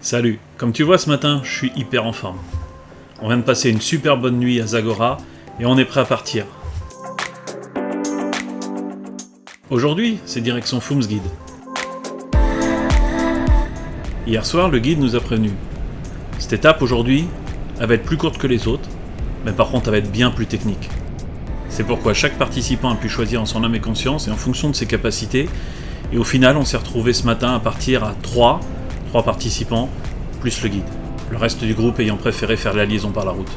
Salut, comme tu vois ce matin, je suis hyper en forme. On vient de passer une super bonne nuit à Zagora et on est prêt à partir. Aujourd'hui, c'est direction Fumsguide. Hier soir, le guide nous a prévenus. Cette étape aujourd'hui, elle va être plus courte que les autres, mais par contre, elle va être bien plus technique. C'est pourquoi chaque participant a pu choisir en son âme et conscience et en fonction de ses capacités. Et au final, on s'est retrouvé ce matin à partir à 3 participants, plus le guide. Le reste du groupe ayant préféré faire la liaison par la route.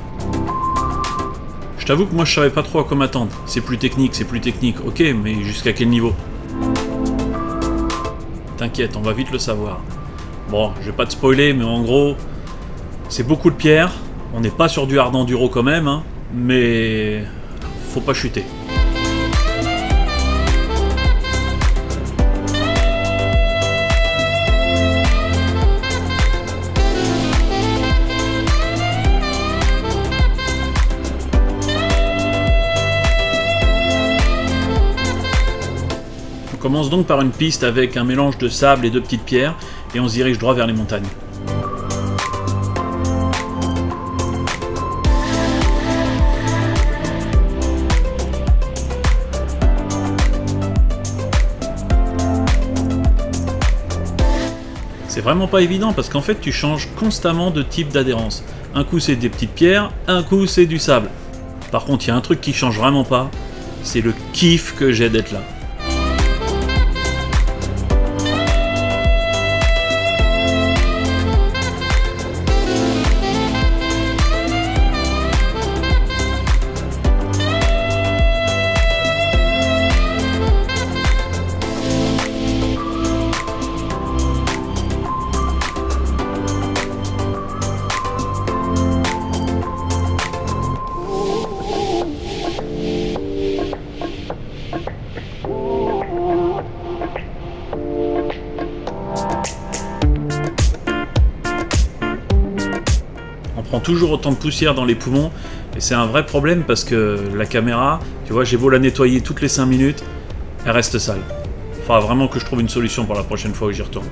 Je t'avoue que moi je savais pas trop à quoi m'attendre. C'est plus technique, ok, mais jusqu'à quel niveau? T'inquiète, on va vite le savoir. Bon, je vais pas te spoiler, mais en gros, c'est beaucoup de pierres. On n'est pas sur du hard enduro quand même, hein, mais faut pas chuter. On commence donc par une piste avec un mélange de sable et de petites pierres, et on se dirige droit vers les montagnes. C'est vraiment pas évident parce qu'en fait tu changes constamment de type d'adhérence. Un coup c'est des petites pierres, un coup c'est du sable. Par contre il y a un truc qui change vraiment pas, c'est le kiff que j'ai d'être là. On prend toujours autant de poussière dans les poumons et c'est un vrai problème parce que la caméra, tu vois, j'ai beau la nettoyer toutes les 5 minutes, elle reste sale. Faudra vraiment que je trouve une solution pour la prochaine fois où j'y retourne.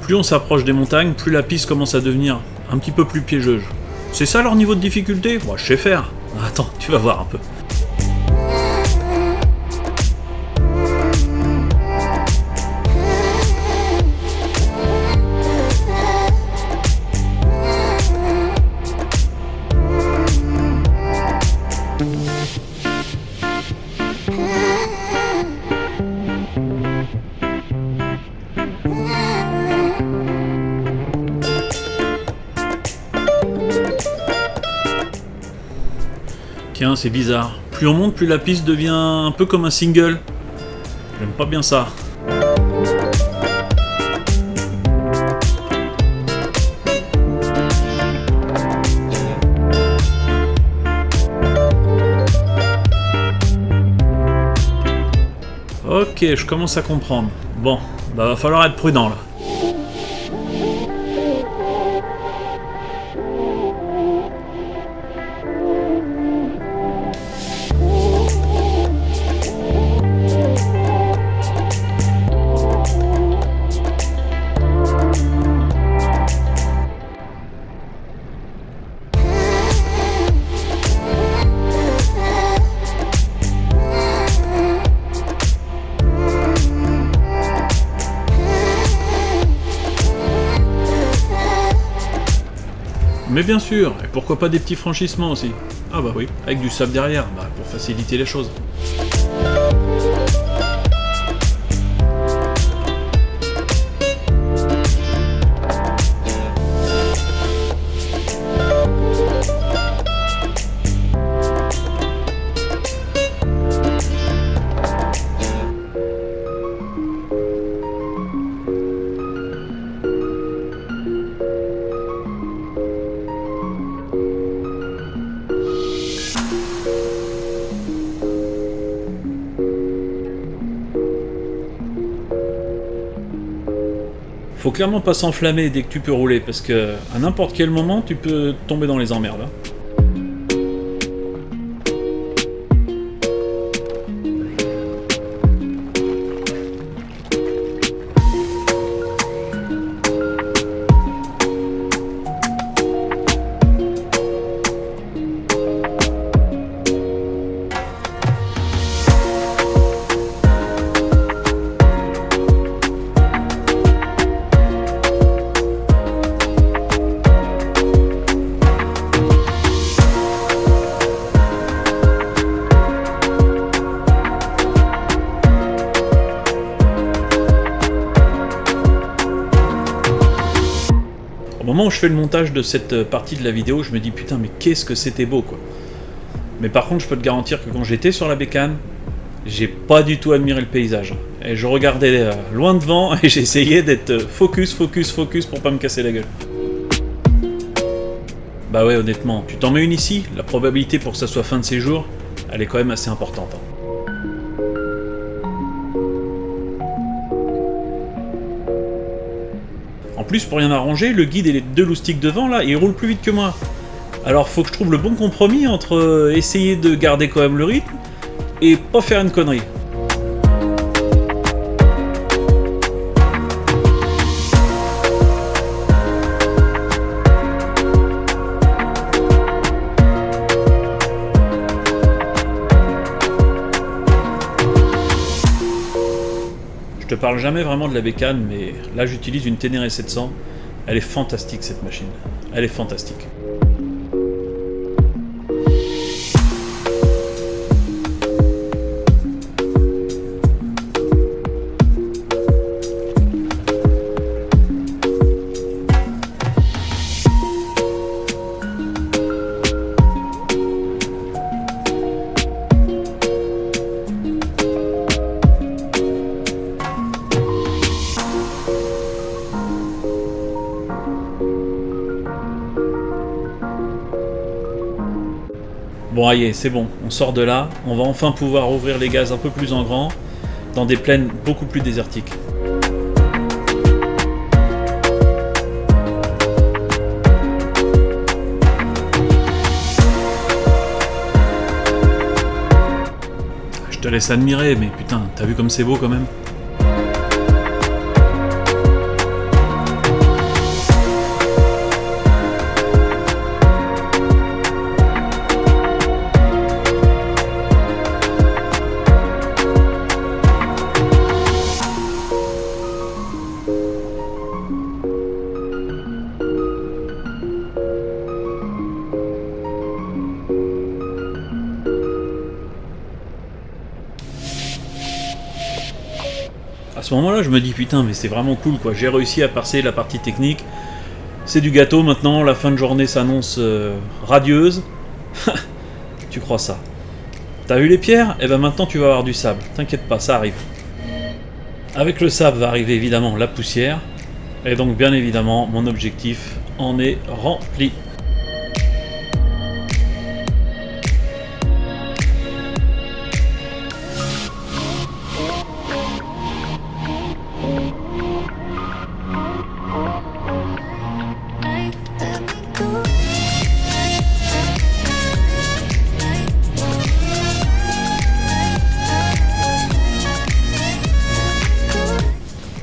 Plus on s'approche des montagnes, plus la piste commence à devenir un petit peu plus piégeuse. C'est ça leur niveau de difficulté? Moi, je sais faire. Attends, tu vas voir un peu. Tiens, c'est bizarre. Plus on monte, plus la piste devient un peu comme un single. J'aime pas bien ça. Ok, je commence à comprendre. Bon, bah va falloir être prudent là. Mais bien sûr, et pourquoi pas des petits franchissements aussi? Ah bah oui, avec du sable derrière, bah pour faciliter les choses. faut clairement pas s'enflammer dès que tu peux rouler, parce que à n'importe quel moment, tu peux tomber dans les emmerdes. Hein. Au moment où je fais le montage de cette partie de la vidéo, je me dis putain mais qu'est-ce que c'était beau quoi. Mais par contre je peux te garantir que quand j'étais sur la bécane, j'ai pas du tout admiré le paysage. Et je regardais loin devant et j'essayais d'être focus pour pas me casser la gueule. Bah ouais honnêtement, tu t'en mets une ici, la probabilité pour que ça soit fin de séjour, elle est quand même assez importante. Hein. En plus, pour rien arranger, le guide et les deux loustiques devant, là, ils roulent plus vite que moi. Alors faut que je trouve le bon compromis entre essayer de garder quand même le rythme et pas faire une connerie. Je te parle jamais vraiment de la bécane, mais là j'utilise une Ténéré 700. Elle est fantastique cette machine. Elle est fantastique. Bon allez, c'est bon, on sort de là, on va enfin pouvoir ouvrir les gaz un peu plus en grand, dans des plaines beaucoup plus désertiques. Je te laisse admirer, mais putain, t'as vu comme c'est beau quand même ? À ce moment-là, je me dis putain, mais c'est vraiment cool quoi. J'ai réussi à passer la partie technique. C'est du gâteau maintenant. La fin de journée s'annonce radieuse. Tu crois ça? T'as vu les pierres? Et ben maintenant tu vas avoir du sable. T'inquiète pas, ça arrive. Avec le sable va arriver évidemment la poussière. Et donc bien évidemment, mon objectif en est rempli.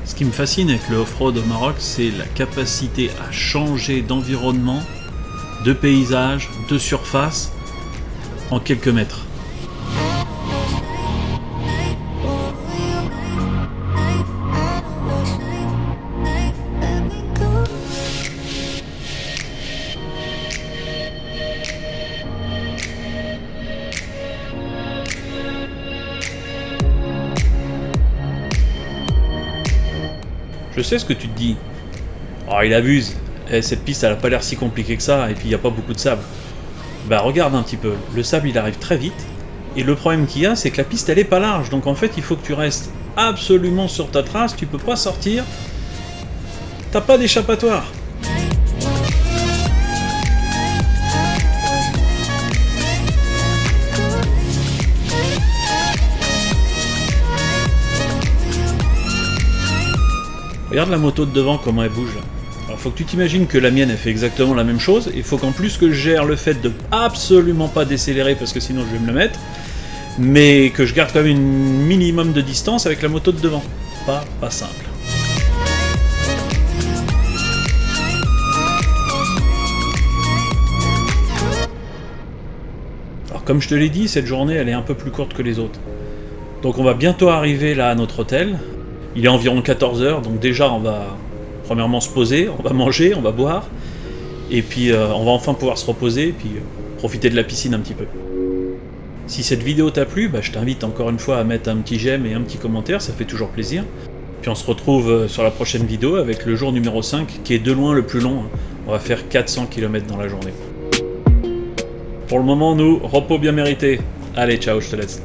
Ce qui me fascine avec le off-road au Maroc, c'est la capacité à changer d'environnement, de paysage, de surface en quelques mètres. Je sais ce que tu te dis. Oh, il abuse. Cette piste, elle a pas l'air si compliquée que ça, et puis il n'y a pas beaucoup de sable. Bah regarde un petit peu. Le sable, il arrive très vite. Et le problème qu'il y a, c'est que la piste, elle est pas large. Donc en fait, il faut que tu restes absolument sur ta trace. Tu peux pas sortir. T'as pas d'échappatoire. Regarde la moto de devant, comment elle bouge là. Alors faut que tu t'imagines que la mienne elle fait exactement la même chose, il faut qu'en plus que je gère le fait de absolument pas décélérer parce que sinon je vais me le mettre, mais que je garde quand même un minimum de distance avec la moto de devant. Pas simple. Alors comme je te l'ai dit, cette journée elle est un peu plus courte que les autres. Donc on va bientôt arriver là à notre hôtel. Il est environ 14h, donc déjà on va premièrement se poser, on va manger, on va boire, et puis on va enfin pouvoir se reposer, et puis profiter de la piscine un petit peu. Si cette vidéo t'a plu, je t'invite encore une fois à mettre un petit j'aime et un petit commentaire, ça fait toujours plaisir. Puis on se retrouve sur la prochaine vidéo avec le jour numéro 5, qui est de loin le plus long. On va faire 400 km dans la journée. Pour le moment, nous, repos bien mérité. Allez, ciao, je te laisse.